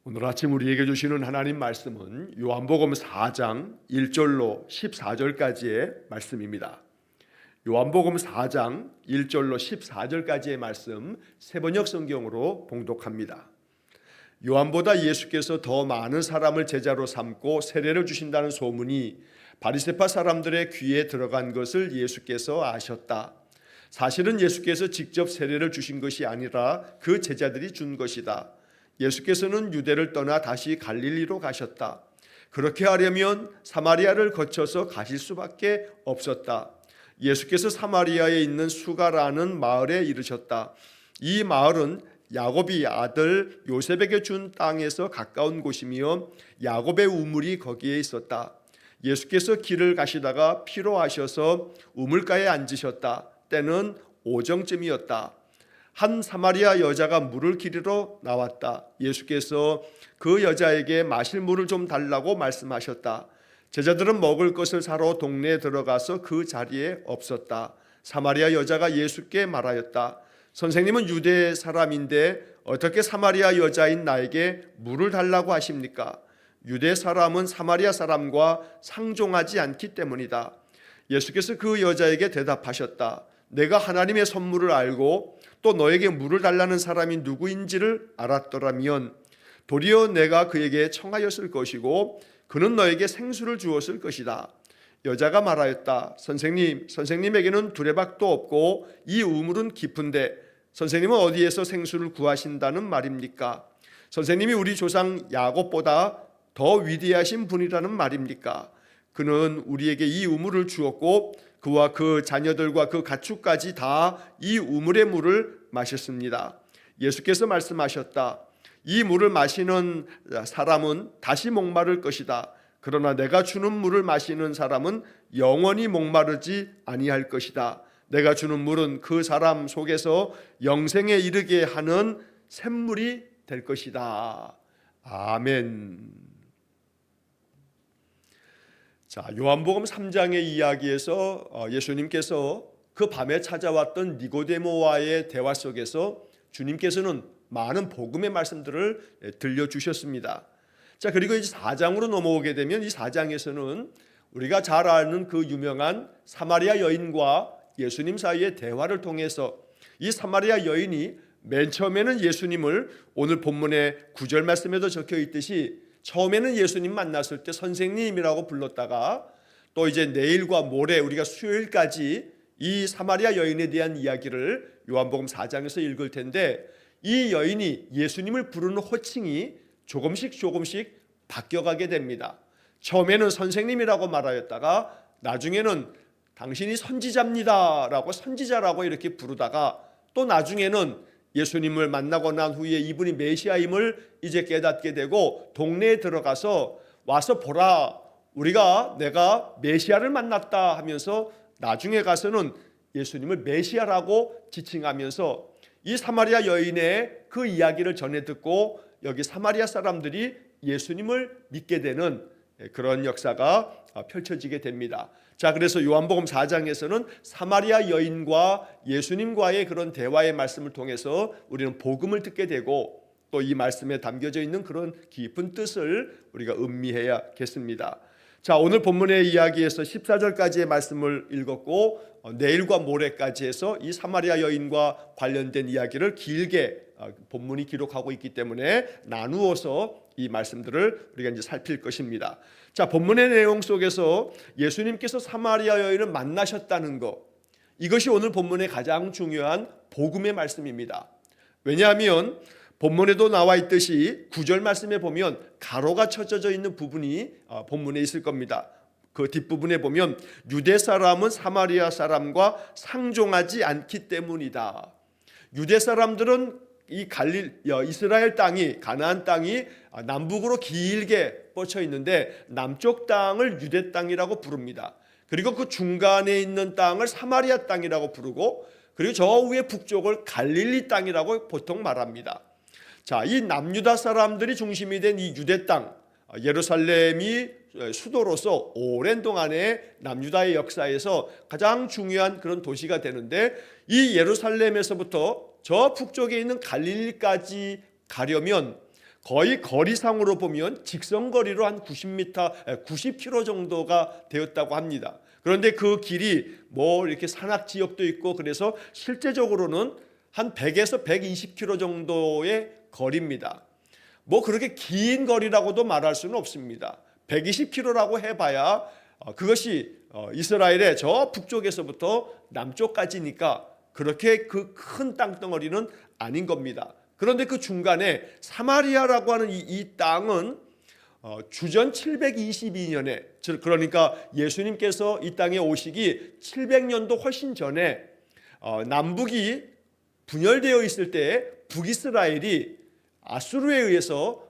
오늘 아침 우리에게 주시는 하나님 말씀은 요한복음 4장 1절로 14절까지의 말씀입니다. 요한복음 4장 1절로 14절까지의 말씀 세번역 성경으로 봉독합니다. 요한보다 예수께서 더 많은 사람을 제자로 삼고 세례를 주신다는 소문이 바리새파 사람들의 귀에 들어간 것을 예수께서 아셨다. 사실은 예수께서 직접 세례를 주신 것이 아니라 그 제자들이 준 것이다. 예수께서는 유대를 떠나 다시 갈릴리로 가셨다. 그렇게 하려면 사마리아를 거쳐서 가실 수밖에 없었다. 예수께서 사마리아에 있는 수가라는 마을에 이르셨다. 이 마을은 야곱이 아들 요셉에게 준 땅에서 가까운 곳이며 야곱의 우물이 거기에 있었다. 예수께서 길을 가시다가 피로하셔서 우물가에 앉으셨다. 때는 오정쯤이었다. 한 사마리아 여자가 물을 기르러 나왔다. 예수께서 그 여자에게 마실 물을 좀 달라고 말씀하셨다. 제자들은 먹을 것을 사러 동네에 들어가서 그 자리에 없었다. 사마리아 여자가 예수께 말하였다. 선생님은 유대 사람인데 어떻게 사마리아 여자인 나에게 물을 달라고 하십니까? 유대 사람은 사마리아 사람과 상종하지 않기 때문이다. 예수께서 그 여자에게 대답하셨다. 내가 하나님의 선물을 알고 또 너에게 물을 달라는 사람이 누구인지를 알았더라면 도리어 내가 그에게 청하였을 것이고 그는 너에게 생수를 주었을 것이다. 여자가 말하였다. 선생님에게는 두레박도 없고 이 우물은 깊은데 선생님은 어디에서 생수를 구하신다는 말입니까? 선생님이 우리 조상 야곱보다 더 위대하신 분이라는 말입니까? 그는 우리에게 이 우물을 주었고 그와 그 자녀들과 그 가축까지 다 이 우물의 물을 마셨습니다. 예수께서 말씀하셨다. 이 물을 마시는 사람은 다시 목마를 것이다. 그러나 내가 주는 물을 마시는 사람은 영원히 목마르지 아니할 것이다. 내가 주는 물은 그 사람 속에서 영생에 이르게 하는 샘물이 될 것이다. 아멘. 자, 요한복음 3장의 이야기에서 예수님께서 그 밤에 찾아왔던 니고데모와의 대화 속에서 주님께서는 많은 복음의 말씀들을 들려주셨습니다. 자, 그리고 이제 4장으로 넘어오게 되면 이 4장에서는 우리가 잘 아는 그 유명한 사마리아 여인과 예수님 사이의 대화를 통해서 이 사마리아 여인이 맨 처음에는 예수님을 오늘 본문의 9절 말씀에도 적혀 있듯이 처음에는 예수님 만났을 때 선생님이라고 불렀다가 또 이제 내일과 모레 우리가 수요일까지 이 사마리아 여인에 대한 이야기를 요한복음 4장에서 읽을 텐데 이 여인이 예수님을 부르는 호칭이 조금씩 바뀌어가게 됩니다. 처음에는 선생님이라고 말하였다가 나중에는 당신이 선지자입니다라고 선지자라고 이렇게 부르다가 또 나중에는 예수님을 만나고 난 후에 이분이 메시아임을 이제 깨닫게 되고 동네에 들어가서 와서 보라 내가 메시아를 만났다 하면서 나중에 가서는 예수님을 메시아라고 지칭하면서 이 사마리아 여인의 그 이야기를 전해 듣고 여기 사마리아 사람들이 예수님을 믿게 되는 그런 역사가 펼쳐지게 됩니다. 자, 그래서 요한복음 4장에서는 사마리아 여인과 예수님과의 그런 대화의 말씀을 통해서 우리는 복음을 듣게 되고 또 이 말씀에 담겨져 있는 그런 깊은 뜻을 우리가 음미해야겠습니다. 자, 오늘 본문의 이야기에서 14절까지의 말씀을 읽었고 내일과 모레까지 해서 이 사마리아 여인과 관련된 이야기를 길게 본문이 기록하고 있기 때문에 나누어서 이 말씀들을 우리가 이제 살필 것입니다. 자, 본문의 내용 속에서 예수님께서 사마리아 여인을 만나셨다는 것, 이것이 오늘 본문의 가장 중요한 복음의 말씀입니다. 왜냐하면 본문에도 나와 있듯이 9절 말씀에 보면 가로가 쳐져 있는 부분이 본문에 있을 겁니다. 그 뒷부분에 보면 유대 사람은 사마리아 사람과 상종하지 않기 때문이다. 유대 사람들은 이 이스라엘 땅이 가나안 땅이 남북으로 길게 뻗쳐 있는데 남쪽 땅을 유대 땅이라고 부릅니다. 그리고 그 중간에 있는 땅을 사마리아 땅이라고 부르고 그리고 저 위에 북쪽을 갈릴리 땅이라고 보통 말합니다. 자, 이 남유다 사람들이 중심이 된 이 유대 땅, 예루살렘이 수도로서 오랜 동안의 남유다의 역사에서 가장 중요한 그런 도시가 되는데 이 예루살렘에서부터 저 북쪽에 있는 갈릴리까지 가려면 거의 거리상으로 보면 직선거리로 한 90km 정도가 되었다고 합니다. 그런데 그 길이 뭐 이렇게 산악 지역도 있고 그래서 실제적으로는 한 100에서 120km 정도의 거리입니다. 뭐 그렇게 긴 거리라고도 말할 수는 없습니다. 120km라고 해봐야 그것이 이스라엘의 저 북쪽에서부터 남쪽까지니까 그렇게 그 큰 땅덩어리는 아닌 겁니다. 그런데 그 중간에 사마리아라고 하는 이 땅은 주전 722년에 그러니까 예수님께서 이 땅에 오시기 700년도 훨씬 전에 남북이 분열되어 있을 때 북이스라엘이 아수르에 의해서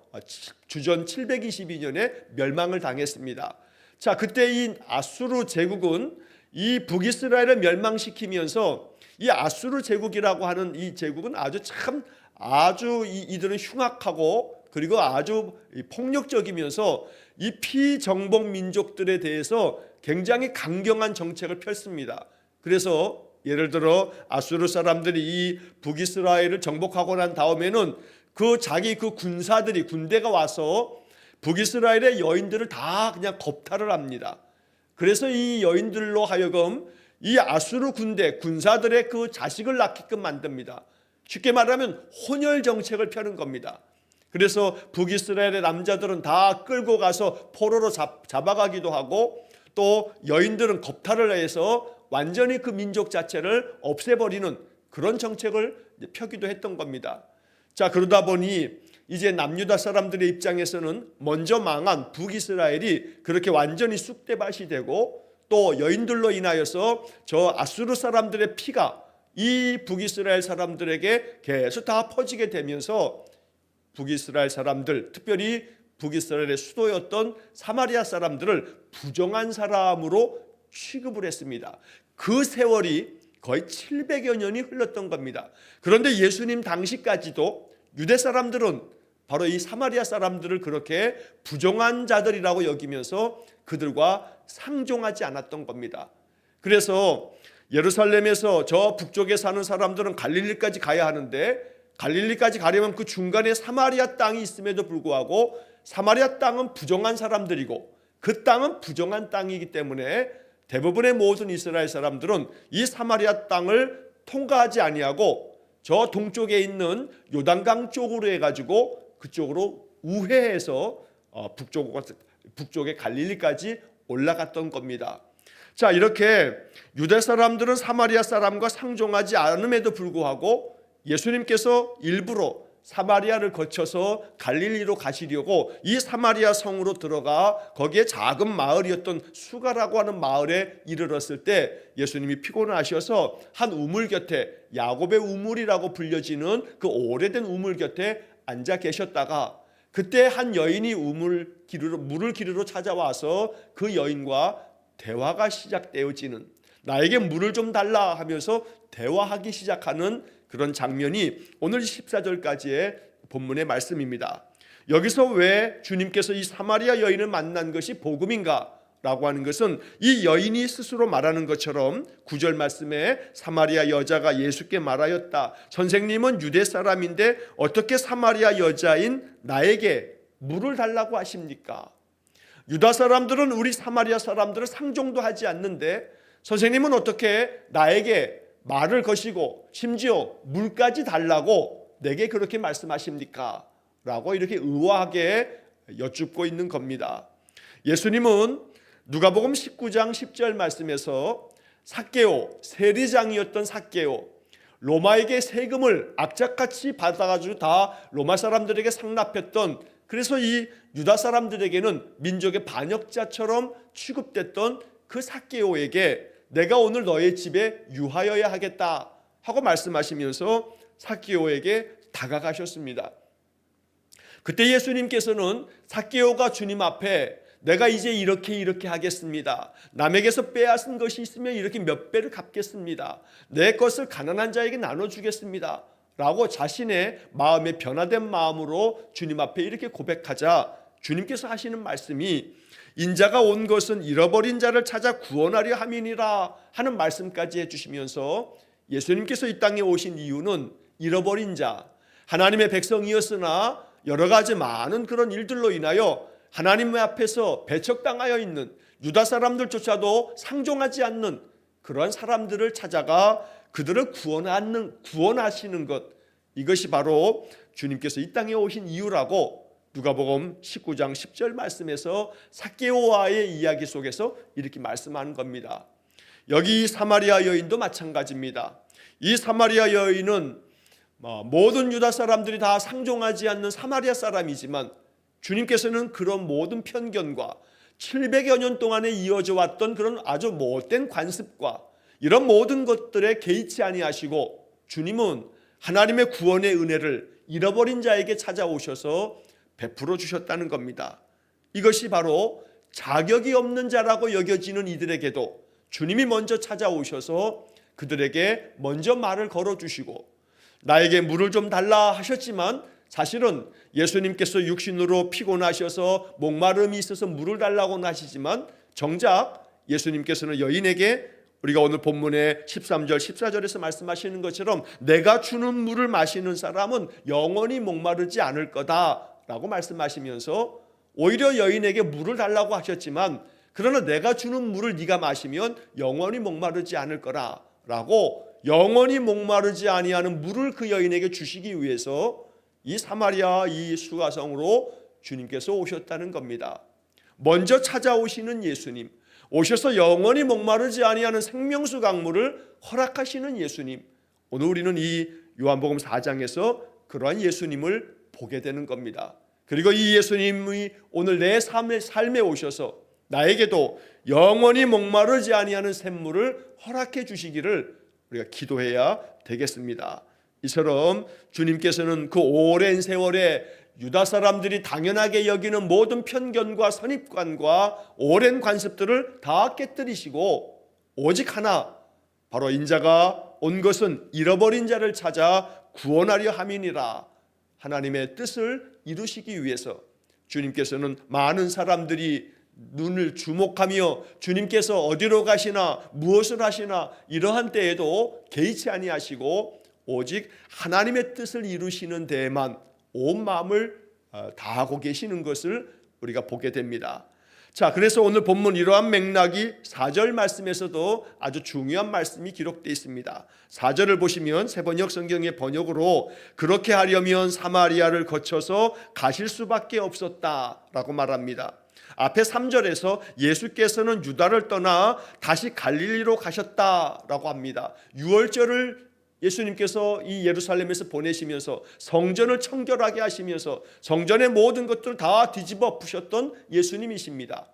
주전 722년에 멸망을 당했습니다. 자, 그때 이 아수르 제국은 이 북이스라엘을 멸망시키면서 이 아수르 제국이라고 하는 이 제국은 아주 이들은 흉악하고 그리고 아주 폭력적이면서 이 피정복 민족들에 대해서 굉장히 강경한 정책을 펼습니다. 그래서 예를 들어 아수르 사람들이 이 북이스라엘을 정복하고 난 다음에는 자기 군대가 와서 북이스라엘의 여인들을 다 그냥 겁탈을 합니다. 그래서 이 여인들로 하여금 이 아수르 군사들의 그 자식을 낳게끔 만듭니다. 쉽게 말하면 혼혈 정책을 펴는 겁니다. 그래서 북이스라엘의 남자들은 다 끌고 가서 포로로 잡아가기도 하고 또 여인들은 겁탈을 해서 완전히 그 민족 자체를 없애버리는 그런 정책을 펴기도 했던 겁니다. 자, 그러다 보니 이제 남유다 사람들의 입장에서는 먼저 망한 북이스라엘이 그렇게 완전히 쑥대밭이 되고 또 여인들로 인하여서 저 아수르 사람들의 피가 이 북이스라엘 사람들에게 계속 다 퍼지게 되면서 북이스라엘 사람들, 특별히 북이스라엘의 수도였던 사마리아 사람들을 부정한 사람으로 취급을 했습니다. 그 세월이 거의 700여 년이 흘렀던 겁니다. 그런데 예수님 당시까지도 유대 사람들은 바로 이 사마리아 사람들을 그렇게 부정한 자들이라고 여기면서 그들과 상종하지 않았던 겁니다. 그래서 예루살렘에서 저 북쪽에 사는 사람들은 갈릴리까지 가야 하는데 갈릴리까지 가려면 그 중간에 사마리아 땅이 있음에도 불구하고 사마리아 땅은 부정한 사람들이고 그 땅은 부정한 땅이기 때문에 대부분의 모든 이스라엘 사람들은 이 사마리아 땅을 통과하지 아니하고 저 동쪽에 있는 요단강 쪽으로 해가지고 그쪽으로 우회해서 북쪽의 갈릴리까지 올라갔던 겁니다. 자, 이렇게 유대 사람들은 사마리아 사람과 상종하지 않음에도 불구하고 예수님께서 일부러 사마리아를 거쳐서 갈릴리로 가시려고 이 사마리아 성으로 들어가 거기에 작은 마을이었던 수가라고 하는 마을에 이르렀을 때 예수님이 피곤하셔서 한 우물 곁에 야곱의 우물이라고 불려지는 그 오래된 우물 곁에 앉아 계셨다가 그때 한 여인이 물을 기르러 찾아와서 그 여인과 대화가 시작되어지는 나에게 물을 좀 달라 하면서 대화하기 시작하는 그런 장면이 오늘 14절까지의 본문의 말씀입니다. 여기서 왜 주님께서 이 사마리아 여인을 만난 것이 복음인가? 라고 하는 것은 이 여인이 스스로 말하는 것처럼 9절 말씀에 사마리아 여자가 예수께 말하였다. 선생님은 유대 사람인데 어떻게 사마리아 여자인 나에게 물을 달라고 하십니까? 유다 사람들은 우리 사마리아 사람들을 상종도 하지 않는데 선생님은 어떻게 나에게 말을 거시고 심지어 물까지 달라고 내게 그렇게 말씀하십니까? 라고 이렇게 의아하게 여쭙고 있는 겁니다. 예수님은 누가복음 19장 10절 말씀에서 삭개오, 세리장이었던 삭개오, 로마에게 세금을 악착같이 받아가지고 다 로마 사람들에게 상납했던, 그래서 이 유다 사람들에게는 민족의 반역자처럼 취급됐던 그 삭개오에게 내가 오늘 너의 집에 유하여야 하겠다 하고 말씀하시면서 삭개오에게 다가가셨습니다. 그때 예수님께서는 삭개오가 주님 앞에 내가 이제 이렇게 하겠습니다. 남에게서 빼앗은 것이 있으면 이렇게 몇 배를 갚겠습니다. 내 것을 가난한 자에게 나눠주겠습니다. 라고 자신의 마음에 변화된 마음으로 주님 앞에 이렇게 고백하자 주님께서 하시는 말씀이 인자가 온 것은 잃어버린 자를 찾아 구원하려 함이니라 하는 말씀까지 해주시면서 예수님께서 이 땅에 오신 이유는 잃어버린 자, 하나님의 백성이었으나 여러 가지 많은 그런 일들로 인하여 하나님 앞에서 배척당하여 있는 유다 사람들조차도 상종하지 않는 그러한 사람들을 찾아가 그들을 구원하시는 것, 이것이 바로 주님께서 이 땅에 오신 이유라고 누가복음 19장 10절 말씀에서 삭개오와의 이야기 속에서 이렇게 말씀하는 겁니다. 여기 사마리아 여인도 마찬가지입니다. 이 사마리아 여인은 모든 유다 사람들이 다 상종하지 않는 사마리아 사람이지만 주님께서는 그런 모든 편견과 700여 년 동안에 이어져 왔던 그런 아주 못된 관습과 이런 모든 것들에 개의치 아니하시고 주님은 하나님의 구원의 은혜를 잃어버린 자에게 찾아오셔서 베풀어 주셨다는 겁니다. 이것이 바로 자격이 없는 자라고 여겨지는 이들에게도 주님이 먼저 찾아오셔서 그들에게 먼저 말을 걸어주시고 나에게 물을 좀 달라 하셨지만 사실은 예수님께서 육신으로 피곤하셔서 목마름이 있어서 물을 달라고는 하시지만 정작 예수님께서는 여인에게 우리가 오늘 본문의 13절 14절에서 말씀하시는 것처럼 내가 주는 물을 마시는 사람은 영원히 목마르지 않을 거다라고 말씀하시면서 오히려 여인에게 물을 달라고 하셨지만 그러나 내가 주는 물을 네가 마시면 영원히 목마르지 않을 거라라고 영원히 목마르지 아니하는 물을 그 여인에게 주시기 위해서 이 사마리아 이 수가성으로 주님께서 오셨다는 겁니다. 먼저 찾아오시는 예수님, 오셔서 영원히 목마르지 아니하는 생명수 강물을 허락하시는 예수님, 오늘 우리는 이 요한복음 4장에서 그러한 예수님을 보게 되는 겁니다. 그리고 이 예수님이 오늘 내 삶에 오셔서 나에게도 영원히 목마르지 아니하는 샘물을 허락해 주시기를 우리가 기도해야 되겠습니다. 이처럼 주님께서는 그 오랜 세월에 유다 사람들이 당연하게 여기는 모든 편견과 선입관과 오랜 관습들을 다 깨뜨리시고 오직 하나, 바로 인자가 온 것은 잃어버린 자를 찾아 구원하려 함이니라, 하나님의 뜻을 이루시기 위해서 주님께서는 많은 사람들이 눈을 주목하며 주님께서 어디로 가시나 무엇을 하시나 이러한 때에도 개의치 아니하시고 오직 하나님의 뜻을 이루시는 데에만 온 마음을 다하고 계시는 것을 우리가 보게 됩니다. 자, 그래서 오늘 본문 이러한 맥락이 4절 말씀에서도 아주 중요한 말씀이 기록되어 있습니다. 4절을 보시면 새번역 성경의 번역으로 그렇게 하려면 사마리아를 거쳐서 가실 수밖에 없었다라고 말합니다. 앞에 3절에서 예수께서는 유다를 떠나 다시 갈릴리로 가셨다라고 합니다. 유월절을 예수님께서 이 예루살렘에서 보내시면서 성전을 청결하게 하시면서 성전의 모든 것들을 다 뒤집어 엎으셨던 예수님이십니다.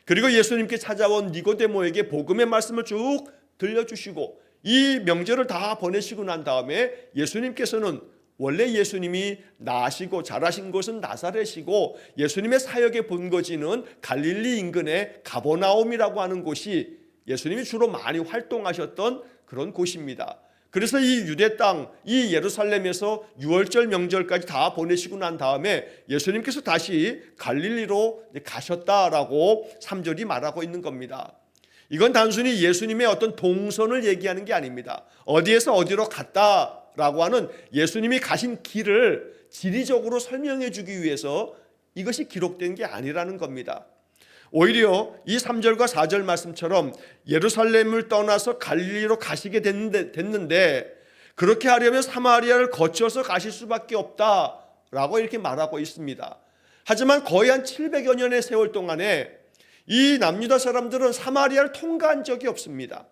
그리고 예수님께 찾아온 니고데모에게 복음의 말씀을 쭉 들려주시고 이 명절을 다 보내시고 난 다음에 예수님께서는 원래 예수님이 나시고 자라신 곳은 나사렛이고 예수님의 사역의 본거지는 갈릴리 인근의 가버나움이라고 하는 곳이 예수님이 주로 많이 활동하셨던 그런 곳입니다. 그래서 이 유대 땅, 이 예루살렘에서 유월절 명절까지 다 보내시고 난 다음에 예수님께서 다시 갈릴리로 가셨다라고 3절이 말하고 있는 겁니다. 이건 단순히 예수님의 어떤 동선을 얘기하는 게 아닙니다. 어디에서 어디로 갔다라고 하는 예수님이 가신 길을 지리적으로 설명해 주기 위해서 이것이 기록된 게 아니라는 겁니다. 오히려 이 3절과 4절 말씀처럼 예루살렘을 떠나서 갈릴리로 가시게 됐는데 그렇게 하려면 사마리아를 거쳐서 가실 수밖에 없다라고 이렇게 말하고 있습니다. 하지만 거의 한 700여 년의 세월 동안에 이 남유다 사람들은 사마리아를 통과한 적이 없습니다.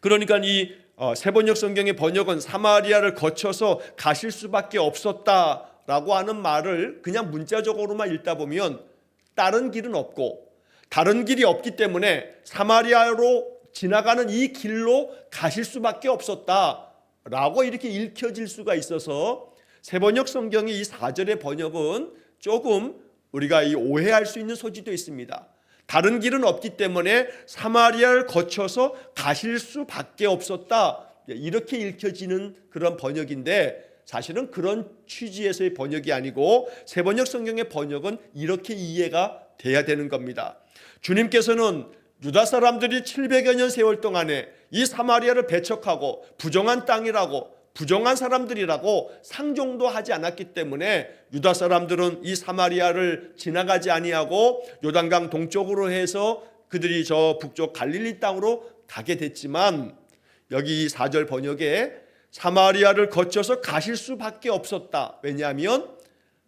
그러니까 이 새번역 성경의 번역은 사마리아를 거쳐서 가실 수밖에 없었다라고 하는 말을 그냥 문자적으로만 읽다 보면 다른 길은 없고 다른 길이 없기 때문에 사마리아로 지나가는 이 길로 가실 수밖에 없었다라고 이렇게 읽혀질 수가 있어서 새번역 성경의 이 4절의 번역은 조금 우리가 오해할 수 있는 소지도 있습니다. 다른 길은 없기 때문에 사마리아를 거쳐서 가실 수밖에 없었다, 이렇게 읽혀지는 그런 번역인데 사실은 그런 취지에서의 번역이 아니고 새번역 성경의 번역은 이렇게 이해가 돼야 되는 겁니다. 주님께서는 유다 사람들이 700여 년 세월 동안에 이 사마리아를 배척하고 부정한 땅이라고 부정한 사람들이라고 상종도 하지 않았기 때문에 유다 사람들은 이 사마리아를 지나가지 아니하고 요단강 동쪽으로 해서 그들이 저 북쪽 갈릴리 땅으로 가게 됐지만, 여기 4절 번역에 사마리아를 거쳐서 가실 수밖에 없었다. 왜냐하면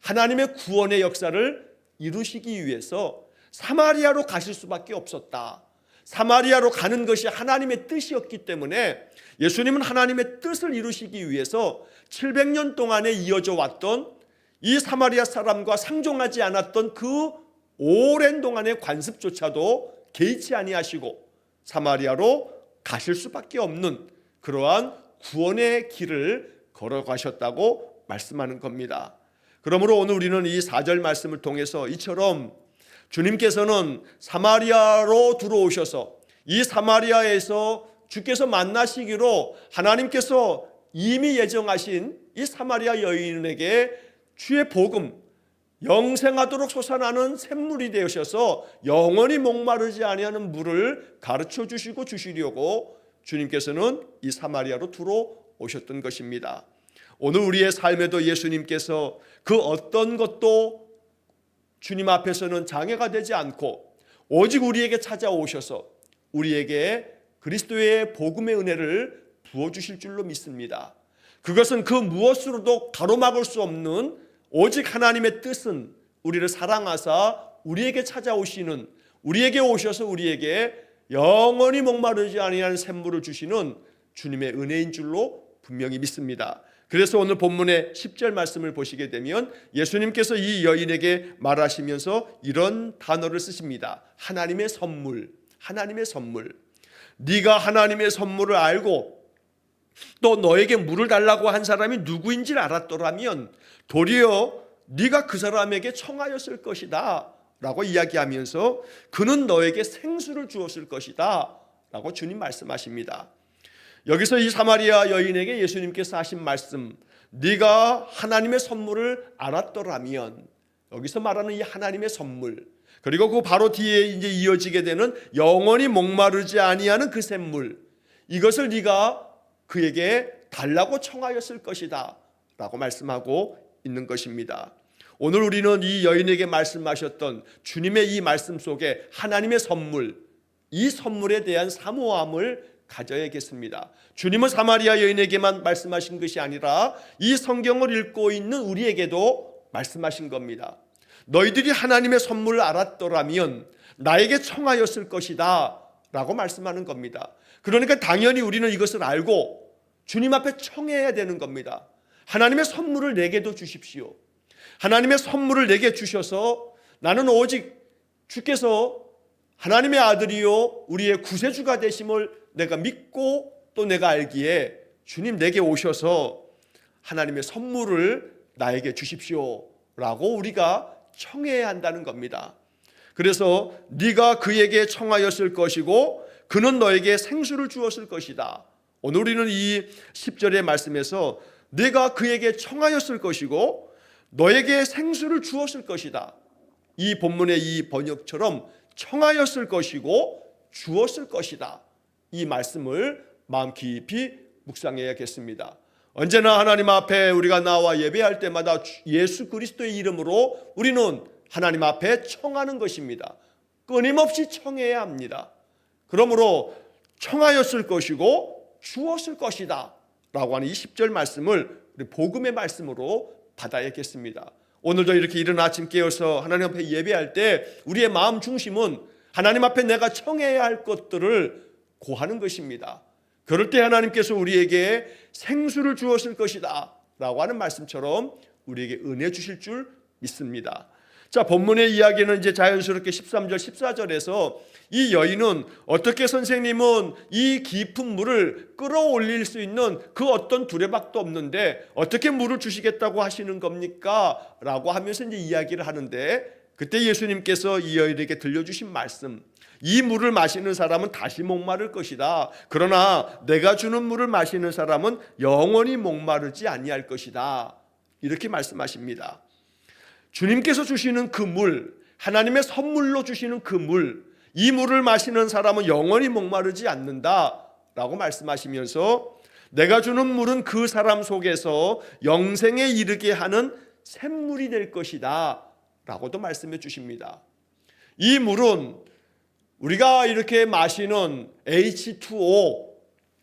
하나님의 구원의 역사를 이루시기 위해서 사마리아로 가실 수밖에 없었다. 사마리아로 가는 것이 하나님의 뜻이었기 때문에 예수님은 하나님의 뜻을 이루시기 위해서 700년 동안에 이어져 왔던 이 사마리아 사람과 상종하지 않았던 그 오랜 동안의 관습조차도 개의치 아니하시고 사마리아로 가실 수밖에 없는 그러한 구원의 길을 걸어가셨다고 말씀하는 겁니다. 그러므로 오늘 우리는 이 4절 말씀을 통해서 이처럼 주님께서는 사마리아로 들어오셔서 이 사마리아에서 주께서 만나시기로 하나님께서 이미 예정하신 이 사마리아 여인에게 주의 복음, 영생하도록 솟아나는 샘물이 되셔서 영원히 목마르지 아니하는 물을 가르쳐 주시고 주시려고 주님께서는 이 사마리아로 들어오셨던 것입니다. 오늘 우리의 삶에도 예수님께서 그 어떤 것도 주님 앞에서는 장애가 되지 않고 오직 우리에게 찾아오셔서 우리에게 그리스도의 복음의 은혜를 부어주실 줄로 믿습니다. 그것은 그 무엇으로도 가로막을 수 없는 오직 하나님의 뜻은 우리를 사랑하사 우리에게 찾아오시는, 우리에게 오셔서 우리에게 영원히 목마르지 아니하는 샘물을 주시는 주님의 은혜인 줄로 분명히 믿습니다. 그래서 오늘 본문의 10절 말씀을 보시게 되면 예수님께서 이 여인에게 말하시면서 이런 단어를 쓰십니다. 하나님의 선물, 하나님의 선물. 네가 하나님의 선물을 알고 또 너에게 물을 달라고 한 사람이 누구인지를 알았더라면 도리어 네가 그 사람에게 청하였을 것이다 라고 이야기하면서 그는 너에게 생수를 주었을 것이다 라고 주님 말씀하십니다. 여기서 이 사마리아 여인에게 예수님께서 하신 말씀, 네가 하나님의 선물을 알았더라면, 여기서 말하는 이 하나님의 선물, 그리고 그 바로 뒤에 이제 이어지게 되는 영원히 목마르지 아니하는 그 샘물, 이것을 네가 그에게 달라고 청하였을 것이다 라고 말씀하고 있는 것입니다. 오늘 우리는 이 여인에게 말씀하셨던 주님의 이 말씀 속에 하나님의 선물, 이 선물에 대한 사모함을 가져야겠습니다. 주님은 사마리아 여인에게만 말씀하신 것이 아니라 이 성경을 읽고 있는 우리에게도 말씀하신 겁니다. 너희들이 하나님의 선물을 알았더라면 나에게 청하였을 것이다 라고 말씀하는 겁니다. 그러니까 당연히 우리는 이것을 알고 주님 앞에 청해야 되는 겁니다. 하나님의 선물을 내게도 주십시오. 하나님의 선물을 내게 주셔서 나는 오직 주께서 하나님의 아들이요 우리의 구세주가 되심을 내가 믿고 또 내가 알기에 주님 내게 오셔서 하나님의 선물을 나에게 주십시오 라고 우리가 청해야 한다는 겁니다. 그래서 네가 그에게 청하였을 것이고 그는 너에게 생수를 주었을 것이다. 오늘 우리는 이 10절의 말씀에서 네가 그에게 청하였을 것이고 너에게 생수를 주었을 것이다. 이 본문의 이 번역처럼 청하였을 것이고 주었을 것이다. 이 말씀을 마음 깊이 묵상해야겠습니다. 언제나 하나님 앞에 우리가 나와 예배할 때마다 예수 그리스도의 이름으로 우리는 하나님 앞에 청하는 것입니다. 끊임없이 청해야 합니다. 그러므로 청하였을 것이고 주었을 것이다 라고 하는 이 10절 말씀을 우리 복음의 말씀으로 받아야겠습니다. 오늘도 이렇게 이른 아침 깨어서 하나님 앞에 예배할 때 우리의 마음 중심은 하나님 앞에 내가 청해야 할 것들을 고하는 것입니다. 그럴 때 하나님께서 우리에게 생수를 주었을 것이다 라고 하는 말씀처럼 우리에게 은혜 주실 줄 믿습니다. 자, 본문의 이야기는 이제 자연스럽게 13절 14절에서 이 여인은 어떻게 선생님은 이 깊은 물을 끌어올릴 수 있는 그 어떤 두레박도 없는데 어떻게 물을 주시겠다고 하시는 겁니까? 라고 하면서 이제 이야기를 하는데 그때 예수님께서 이 여인에게 들려주신 말씀, 이 물을 마시는 사람은 다시 목마를 것이다. 그러나 내가 주는 물을 마시는 사람은 영원히 목마르지 아니할 것이다. 이렇게 말씀하십니다. 주님께서 주시는 그 물, 하나님의 선물로 주시는 그 물, 이 물을 마시는 사람은 영원히 목마르지 않는다 라고 말씀하시면서 내가 주는 물은 그 사람 속에서 영생에 이르게 하는 샘물이 될 것이다 라고도 말씀해 주십니다. 이 물은 우리가 이렇게 마시는 H2O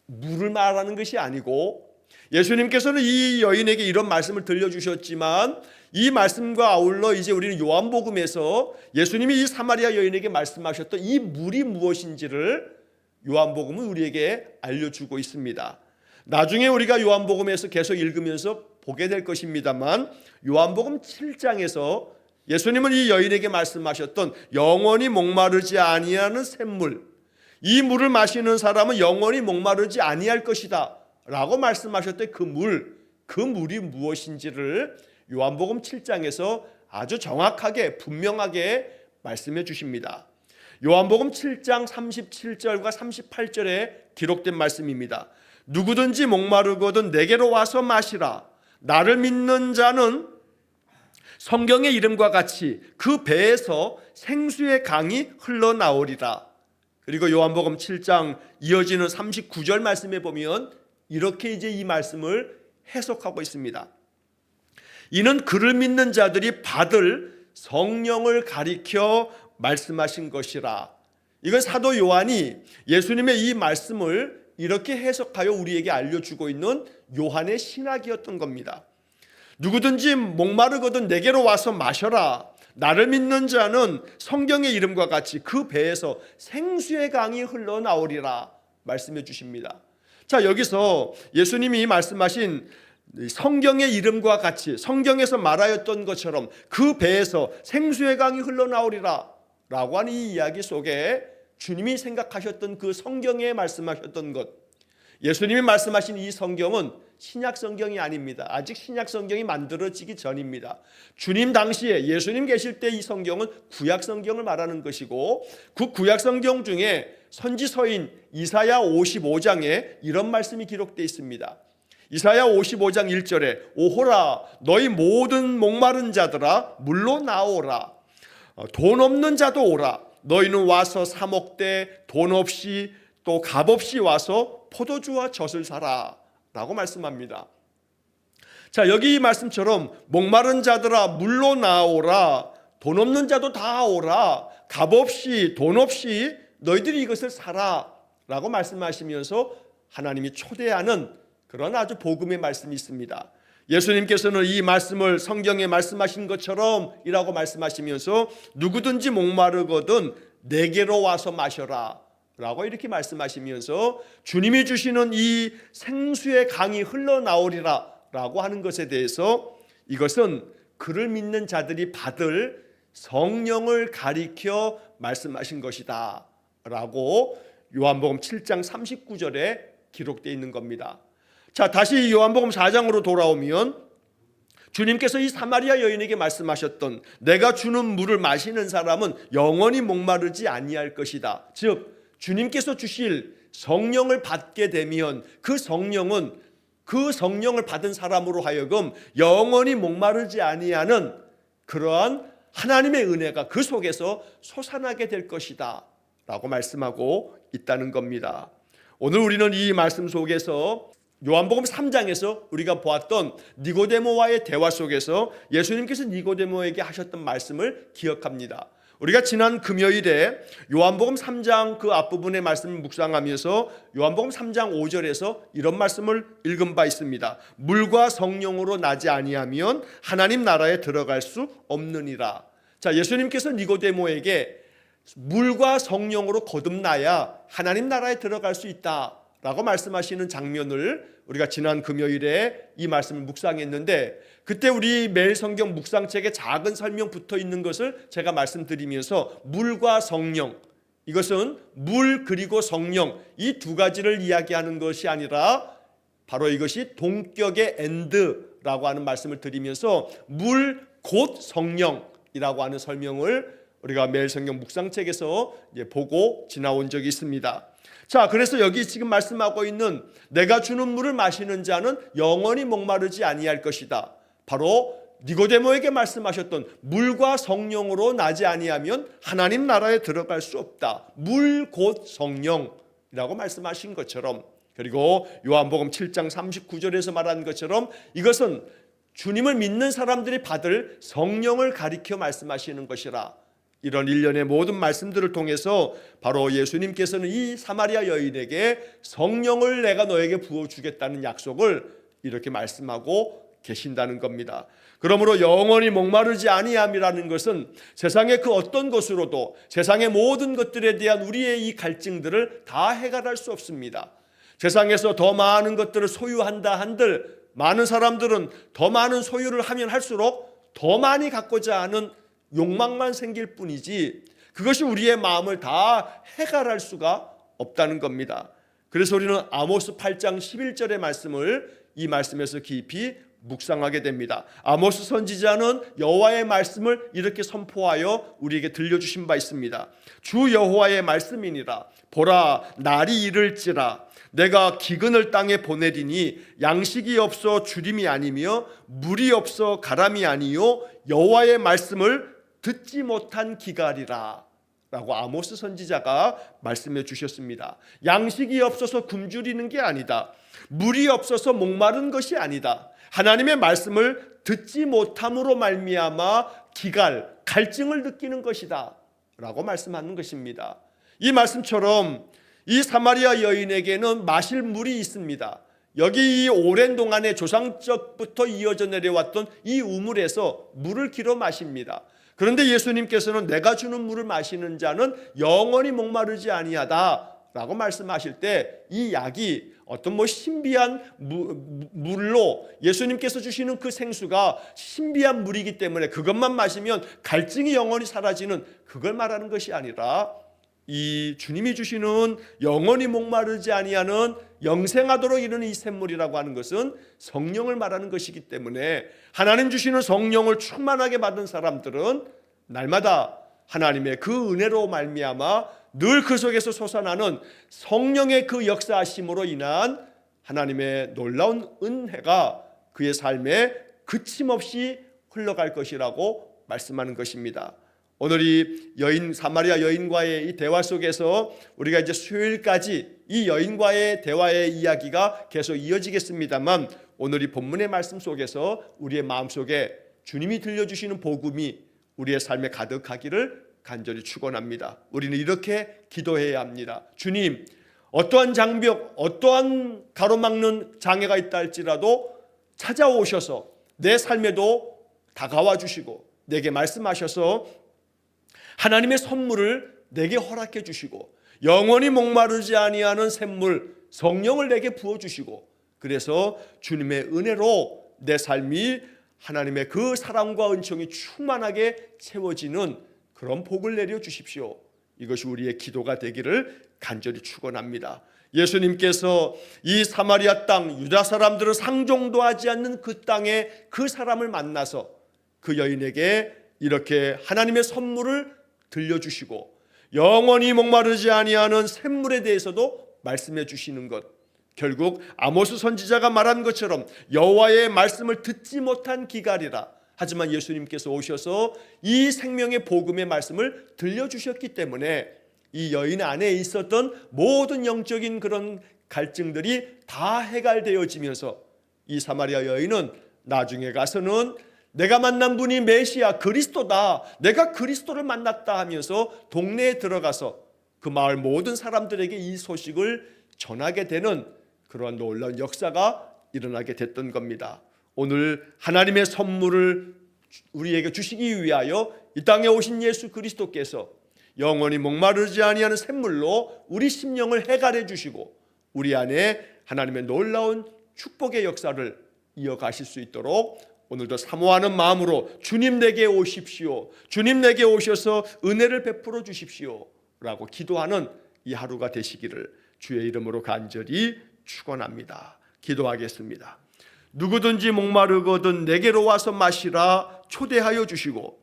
물을 말하는 것이 아니고, 예수님께서는 이 여인에게 이런 말씀을 들려주셨지만 이 말씀과 아울러 이제 우리는 요한복음에서 예수님이 이 사마리아 여인에게 말씀하셨던 이 물이 무엇인지를 요한복음은 우리에게 알려주고 있습니다. 나중에 우리가 요한복음에서 계속 읽으면서 보게 될 것입니다만, 요한복음 7장에서 예수님은 이 여인에게 말씀하셨던 영원히 목마르지 아니하는 샘물, 이 물을 마시는 사람은 영원히 목마르지 아니할 것이다 라고 말씀하셨던 그 물이 무엇인지를 요한복음 7장에서 아주 정확하게 분명하게 말씀해 주십니다. 요한복음 7장 37절과 38절에 기록된 말씀입니다. 누구든지 목마르거든 내게로 와서 마시라. 나를 믿는 자는 성경의 이름과 같이 그 배에서 생수의 강이 흘러나오리라. 그리고 요한복음 7장 이어지는 39절 말씀에 보면 이렇게 이제 이 말씀을 해석하고 있습니다. 이는 그를 믿는 자들이 받을 성령을 가리켜 말씀하신 것이라. 이건 사도 요한이 예수님의 이 말씀을 이렇게 해석하여 우리에게 알려주고 있는 요한의 신학이었던 겁니다. 누구든지 목마르거든 내게로 와서 마셔라. 나를 믿는 자는 성경의 이름과 같이 그 배에서 생수의 강이 흘러나오리라 말씀해 주십니다. 자, 여기서 예수님이 말씀하신 성경의 이름과 같이, 성경에서 말하였던 것처럼 그 배에서 생수의 강이 흘러나오리라 라고 하는 이 이야기 속에 주님이 생각하셨던 그 성경에 말씀하셨던 것, 예수님이 말씀하신 이 성경은 신약 성경이 아닙니다. 아직 신약 성경이 만들어지기 전입니다. 주님 당시에 예수님 계실 때 이 성경은 구약 성경을 말하는 것이고, 그 구약 성경 중에 선지서인 이사야 55장에 이런 말씀이 기록되어 있습니다. 이사야 55장 1절에 오호라 너희 모든 목마른 자들아 물로 나오라. 돈 없는 자도 오라. 너희는 와서 사 먹되 돈 없이 또 값 없이 와서 포도주와 젖을 사라 라고 말씀합니다. 자, 여기 이 말씀처럼 목마른 자들아 물로 나오라. 돈 없는 자도 다 오라. 값 없이 돈 없이 너희들이 이것을 사라 라고 말씀하시면서 하나님이 초대하는 그런 아주 복음의 말씀이 있습니다. 예수님께서는 이 말씀을 성경에 말씀하신 것처럼 이라고 말씀하시면서 누구든지 목마르거든 내게로 와서 마셔라 라고 이렇게 말씀하시면서 주님이 주시는 이 생수의 강이 흘러나오리라 라고 하는 것에 대해서 이것은 그를 믿는 자들이 받을 성령을 가리켜 말씀하신 것이다 라고 요한복음 7장 39절에 기록되어 있는 겁니다. 자, 다시 요한복음 4장으로 돌아오면 주님께서 이 사마리아 여인에게 말씀하셨던 내가 주는 물을 마시는 사람은 영원히 목마르지 아니할 것이다. 즉 주님께서 주실 성령을 받게 되면 그 성령은 그 성령을 받은 사람으로 하여금 영원히 목마르지 아니하는 그러한 하나님의 은혜가 그 속에서 솟아나게 될 것이다 라고 말씀하고 있다는 겁니다. 오늘 우리는 이 말씀 속에서 요한복음 3장에서 우리가 보았던 니고데모와의 대화 속에서 예수님께서 니고데모에게 하셨던 말씀을 기억합니다. 우리가 지난 금요일에 요한복음 3장 그 앞부분의 말씀을 묵상하면서 요한복음 3장 5절에서 이런 말씀을 읽은 바 있습니다. 물과 성령으로 나지 아니하면 하나님 나라에 들어갈 수 없느니라. 자, 예수님께서 니고데모에게 물과 성령으로 거듭나야 하나님 나라에 들어갈 수 있다 라고 말씀하시는 장면을 우리가 지난 금요일에 이 말씀을 묵상했는데, 그때 우리 매일 성경 묵상책에 작은 설명 붙어 있는 것을 제가 말씀드리면서 물과 성령, 이것은 물 그리고 성령 이 두 가지를 이야기하는 것이 아니라 바로 이것이 동격의 엔드라고 하는 말씀을 드리면서 물 곧 성령이라고 하는 설명을 우리가 매일 성경 묵상책에서 보고 지나온 적이 있습니다. 자, 그래서 여기 지금 말씀하고 있는 내가 주는 물을 마시는 자는 영원히 목마르지 아니할 것이다. 바로 니고데모에게 말씀하셨던 물과 성령으로 나지 아니하면 하나님 나라에 들어갈 수 없다. 물 곧 성령이라고 말씀하신 것처럼, 그리고 요한복음 7장 39절에서 말한 것처럼 이것은 주님을 믿는 사람들이 받을 성령을 가리켜 말씀하시는 것이라. 이런 일련의 모든 말씀들을 통해서 바로 예수님께서는 이 사마리아 여인에게 성령을 내가 너에게 부어주겠다는 약속을 이렇게 말씀하고 계신다는 겁니다. 그러므로 영원히 목마르지 아니함이라는 것은 세상의 그 어떤 것으로도 세상의 모든 것들에 대한 우리의 이 갈증들을 다 해결할 수 없습니다. 세상에서 더 많은 것들을 소유한다 한들 많은 사람들은 더 많은 소유를 하면 할수록 더 많이 갖고자 하는 욕망만 생길 뿐이지 그것이 우리의 마음을 다 해결할 수가 없다는 겁니다. 그래서 우리는 아모스 8장 11절의 말씀을 이 말씀에서 깊이 묵상하게 됩니다. 아모스 선지자는 여호와의 말씀을 이렇게 선포하여 우리에게 들려주신 바 있습니다. 주 여호와의 말씀이니라. 보라, 날이 이를지라. 내가 기근을 땅에 보내리니 양식이 없어 주림이 아니며 물이 없어 가람이 아니요 여호와의 말씀을 듣지 못한 기갈이라 라고 아모스 선지자가 말씀해 주셨습니다. 양식이 없어서 굶주리는 게 아니다. 물이 없어서 목마른 것이 아니다. 하나님의 말씀을 듣지 못함으로 말미암아 기갈, 갈증을 느끼는 것이다 라고 말씀하는 것입니다. 이 말씀처럼 이 사마리아 여인에게는 마실 물이 있습니다. 여기 이 오랜 동안에 조상적부터 이어져 내려왔던 이 우물에서 물을 길어 마십니다. 그런데 예수님께서는 내가 주는 물을 마시는 자는 영원히 목마르지 아니하다 라고 말씀하실 때 이 약이 어떤 신비한 물로 예수님께서 주시는 그 생수가 신비한 물이기 때문에 그것만 마시면 갈증이 영원히 사라지는 그걸 말하는 것이 아니라 이 주님이 주시는 영원히 목마르지 아니하는 영생하도록 이르는 이 샘물이라고 하는 것은 성령을 말하는 것이기 때문에 하나님 주시는 성령을 충만하게 받은 사람들은 날마다 하나님의 그 은혜로 말미암아 늘 그 속에서 솟아나는 성령의 그 역사하심으로 인한 하나님의 놀라운 은혜가 그의 삶에 그침없이 흘러갈 것이라고 말씀하는 것입니다. 오늘 이 사마리아 여인과의 이 대화 속에서 우리가 이제 수요일까지 이 여인과의 대화의 이야기가 계속 이어지겠습니다만 오늘 이 본문의 말씀 속에서 우리의 마음속에 주님이 들려주시는 복음이 우리의 삶에 가득하기를 간절히 축원합니다. 우리는 이렇게 기도해야 합니다. 주님, 어떠한 장벽, 어떠한 가로막는 장애가 있다 할지라도 찾아오셔서 내 삶에도 다가와 주시고 내게 말씀하셔서 하나님의 선물을 내게 허락해 주시고 영원히 목마르지 아니하는 샘물 성령을 내게 부어 주시고 그래서 주님의 은혜로 내 삶이 하나님의 그 사랑과 은총이 충만하게 채워지는 그런 복을 내려 주십시오. 이것이 우리의 기도가 되기를 간절히 축원합니다. 예수님께서 이 사마리아 땅 유다 사람들은 상종도 하지 않는 그 땅에 그 사람을 만나서 그 여인에게 이렇게 하나님의 선물을 들려주시고 영원히 목마르지 아니하는 샘물에 대해서도 말씀해 주시는 것, 결국 아모스 선지자가 말한 것처럼 여호와의 말씀을 듣지 못한 기갈이라. 하지만 예수님께서 오셔서 이 생명의 복음의 말씀을 들려주셨기 때문에 이 여인 안에 있었던 모든 영적인 그런 갈증들이 다 해결되어지면서 이 사마리아 여인은 나중에 가서는 내가 만난 분이 메시아 그리스도다, 내가 그리스도를 만났다 하면서 동네에 들어가서 그 마을 모든 사람들에게 이 소식을 전하게 되는 그러한 놀라운 역사가 일어나게 됐던 겁니다. 오늘 하나님의 선물을 우리에게 주시기 위하여 이 땅에 오신 예수 그리스도께서 영원히 목마르지 아니하는 샘물로 우리 심령을 해갈해 주시고 우리 안에 하나님의 놀라운 축복의 역사를 이어가실 수 있도록 오늘도 사모하는 마음으로 주님 내게 오십시오, 주님 내게 오셔서 은혜를 베풀어 주십시오 라고 기도하는 이 하루가 되시기를 주의 이름으로 간절히 축원합니다. 기도하겠습니다. 누구든지 목마르거든 내게로 와서 마시라 초대하여 주시고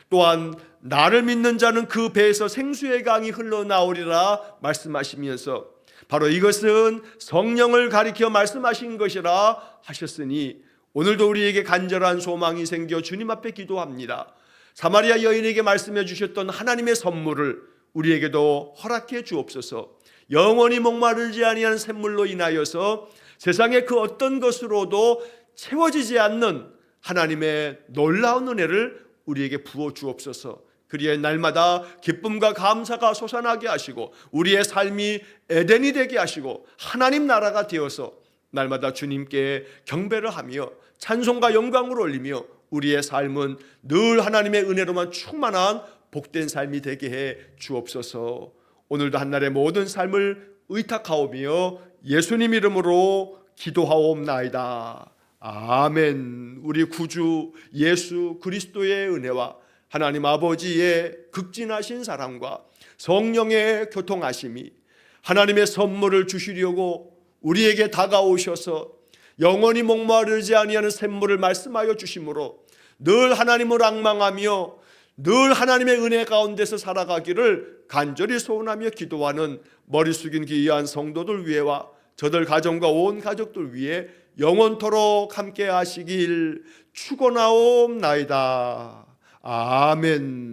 또한 나를 믿는 자는 그 배에서 생수의 강이 흘러나오리라 말씀하시면서 바로 이것은 성령을 가리켜 말씀하신 것이라 하셨으니 오늘도 우리에게 간절한 소망이 생겨 주님 앞에 기도합니다. 사마리아 여인에게 말씀해 주셨던 하나님의 선물을 우리에게도 허락해 주옵소서. 영원히 목마르지 아니하는 샘물로 인하여서 세상의 그 어떤 것으로도 채워지지 않는 하나님의 놀라운 은혜를 우리에게 부어 주옵소서. 그리하여 날마다 기쁨과 감사가 솟아나게 하시고 우리의 삶이 에덴이 되게 하시고 하나님 나라가 되어서 날마다 주님께 경배를 하며 찬송과 영광을 올리며 우리의 삶은 늘 하나님의 은혜로만 충만한 복된 삶이 되게 해 주옵소서. 오늘도 한날의 모든 삶을 의탁하오며 예수님 이름으로 기도하옵나이다. 아멘. 우리 구주 예수 그리스도의 은혜와 하나님 아버지의 극진하신 사랑과 성령의 교통하심이 하나님의 선물을 주시려고 우리에게 다가오셔서 영원히 목마르지 아니하는 샘물을 말씀하여 주심으로 늘 하나님을 앙망하며 늘 하나님의 은혜 가운데서 살아가기를 간절히 소원하며 기도하는 머리 숙인 귀한 성도들 위에와 저들 가정과 온 가족들 위해 영원토록 함께 하시길 축원하옵나이다. 아멘.